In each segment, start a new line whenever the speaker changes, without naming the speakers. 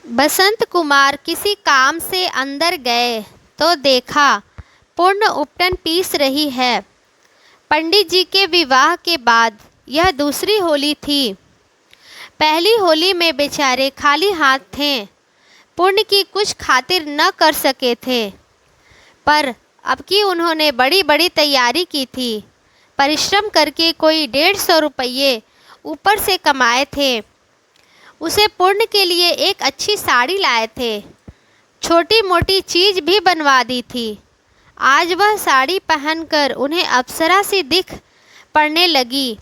बसंत कुमार किसी काम से अंदर गए तो देखा पूर्ण उपटन पीस रही है। पंडित जी के विवाह के बाद यह दूसरी होली थी। पहली होली में बेचारे खाली हाथ थे, पूर्ण की कुछ खातिर न कर सके थे, पर अब की उन्होंने बड़ी बड़ी तैयारी की थी। परिश्रम करके कोई 150 रुपये ऊपर से कमाए थे। उसे पूर्ण के लिए एक अच्छी साड़ी लाए थे, छोटी मोटी चीज़ भी बनवा दी थी। आज वह साड़ी पहनकर उन्हें अप्सरा सी दिख पड़ने लगी।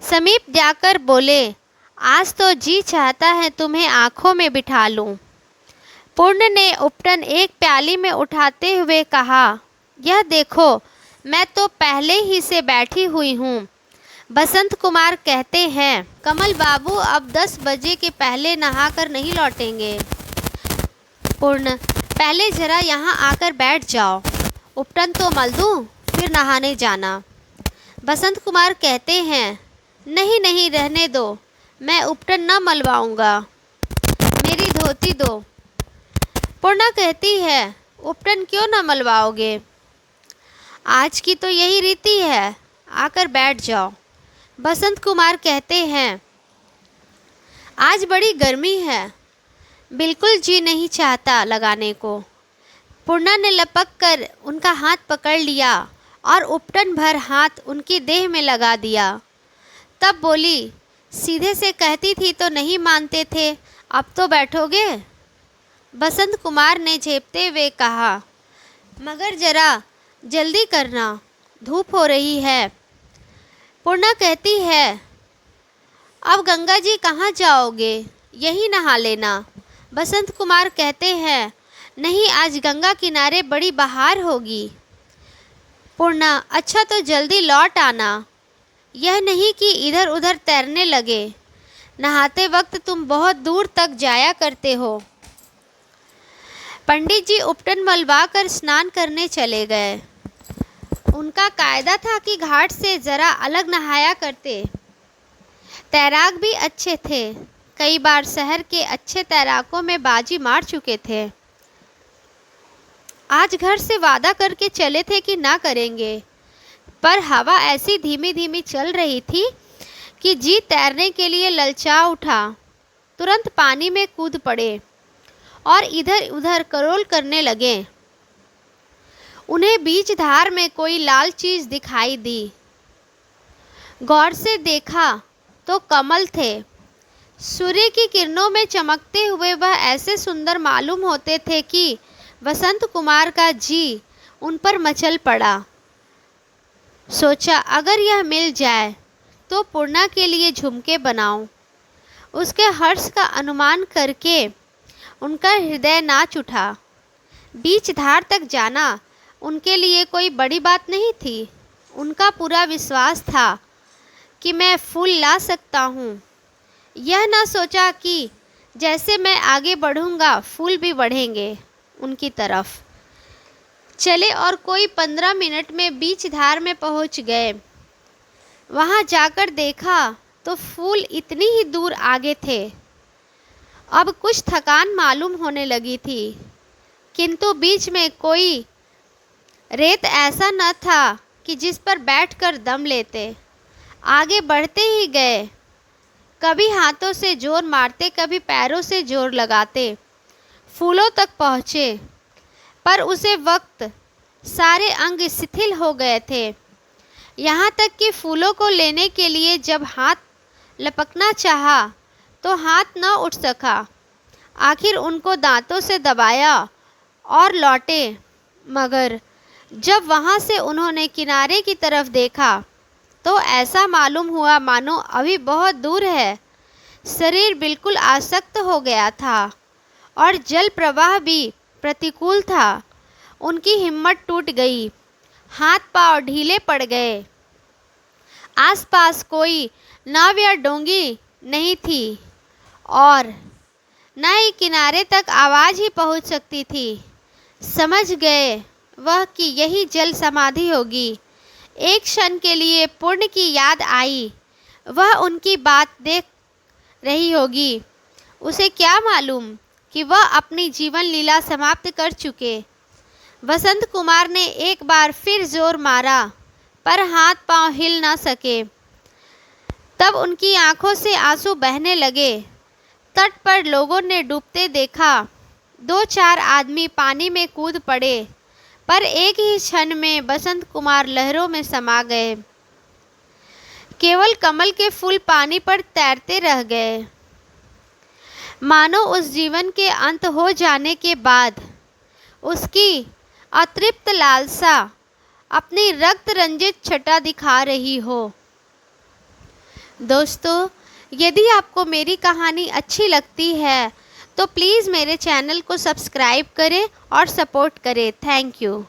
समीप जाकर बोले, आज तो जी चाहता है तुम्हें आँखों में बिठा लूं। पूर्ण ने उपटन एक प्याली में उठाते हुए कहा, यह देखो, मैं तो पहले ही से बैठी हुई हूँ। बसंत कुमार कहते हैं, कमल बाबू अब 10 बजे के पहले नहाकर नहीं लौटेंगे। पूर्ण, पहले जरा यहाँ आकर बैठ जाओ, उपटन तो मल दूँ, फिर नहाने जाना। बसंत कुमार कहते हैं, नहीं नहीं, रहने दो, मैं उपटन न मलवाऊँगा, मेरी धोती दो। पूर्णा कहती है, उपटन क्यों न मलवाओगे? आज की तो यही रीति है, आकर बैठ जाओ। बसंत कुमार कहते हैं, आज बड़ी गर्मी है, बिल्कुल जी नहीं चाहता लगाने को। पूर्णा ने लपक कर उनका हाथ पकड़ लिया और उपटन भर हाथ उनकी देह में लगा दिया। तब बोली, सीधे से कहती थी तो नहीं मानते थे, अब तो बैठोगे? बसंत कुमार ने झेपते हुए कहा, मगर जरा जल्दी करना, धूप हो रही है। पूर्णा कहती है, अब गंगा जी कहाँ जाओगे, यहीं नहा लेना। बसंत कुमार कहते हैं, नहीं, आज गंगा किनारे बड़ी बहार होगी। पूर्णा, अच्छा तो जल्दी लौट आना, यह नहीं कि इधर उधर तैरने लगे, नहाते वक्त तुम बहुत दूर तक जाया करते हो। पंडित जी उपटन मलवा कर स्नान करने चले गए। उनका कायदा था कि घाट से ज़रा अलग नहाया करते। तैराक भी अच्छे थे, कई बार शहर के अच्छे तैराकों में बाजी मार चुके थे। आज घर से वादा करके चले थे कि ना करेंगे, पर हवा ऐसी धीमी धीमी चल रही थी कि जी तैरने के लिए ललचा उठा। तुरंत पानी में कूद पड़े और इधर उधर करोल करने लगे। उन्हें बीच धार में कोई लाल चीज़ दिखाई दी। गौर से देखा तो कमल थे। सूर्य की किरणों में चमकते हुए वह ऐसे सुंदर मालूम होते थे कि बसंत कुमार का जी उन पर मचल पड़ा। सोचा, अगर यह मिल जाए तो पूर्णा के लिए झुमके बनाऊं। उसके हर्ष का अनुमान करके उनका हृदय नाच उठा। बीच धार तक जाना उनके लिए कोई बड़ी बात नहीं थी। उनका पूरा विश्वास था कि मैं फूल ला सकता हूँ। यह ना सोचा कि जैसे मैं आगे बढ़ूँगा फूल भी बढ़ेंगे उनकी तरफ। चले और कोई 15 मिनट में बीच धार में पहुँच गए। वहाँ जाकर देखा तो फूल इतनी ही दूर आगे थे। अब कुछ थकान मालूम होने लगी थी, किंतु बीच में कोई रेत ऐसा न था कि जिस पर बैठकर दम लेते। आगे बढ़ते ही गए, कभी हाथों से जोर मारते, कभी पैरों से जोर लगाते फूलों तक पहुँचे, पर उसे वक्त सारे अंग शिथिल हो गए थे। यहाँ तक कि फूलों को लेने के लिए जब हाथ लपकना चाहा तो हाथ न उठ सका। आखिर उनको दांतों से दबाया और लौटे, मगर जब वहाँ से उन्होंने किनारे की तरफ देखा तो ऐसा मालूम हुआ मानो अभी बहुत दूर है। शरीर बिल्कुल आसक्त हो गया था और जल प्रवाह भी प्रतिकूल था। उनकी हिम्मत टूट गई, हाथ पांव ढीले पड़ गए। आसपास कोई नाव या डोंगी नहीं थी और न ही किनारे तक आवाज़ ही पहुंच सकती थी। समझ गए वह कि यही जल समाधि होगी। एक क्षण के लिए पूर्ण की याद आई, वह उनकी बात देख रही होगी। उसे क्या मालूम कि वह अपनी जीवन लीला समाप्त कर चुके। वसंत कुमार ने एक बार फिर जोर मारा, पर हाथ पांव हिल न सके। तब उनकी आंखों से आंसू बहने लगे। तट पर लोगों ने डूबते देखा। 2-4 आदमी पानी में कूद पड़े, पर एक ही क्षण में बसंत कुमार लहरों में समा गए। केवल कमल के फूल पानी पर तैरते रह गए, मानो उस जीवन के अंत हो जाने के बाद उसकी अतृप्त लालसा अपनी रक्त रंजित छटा दिखा रही हो। दोस्तों, यदि आपको मेरी कहानी अच्छी लगती है तो प्लीज़ मेरे चैनल को सब्सक्राइब करें और सपोर्ट करें। Thank you.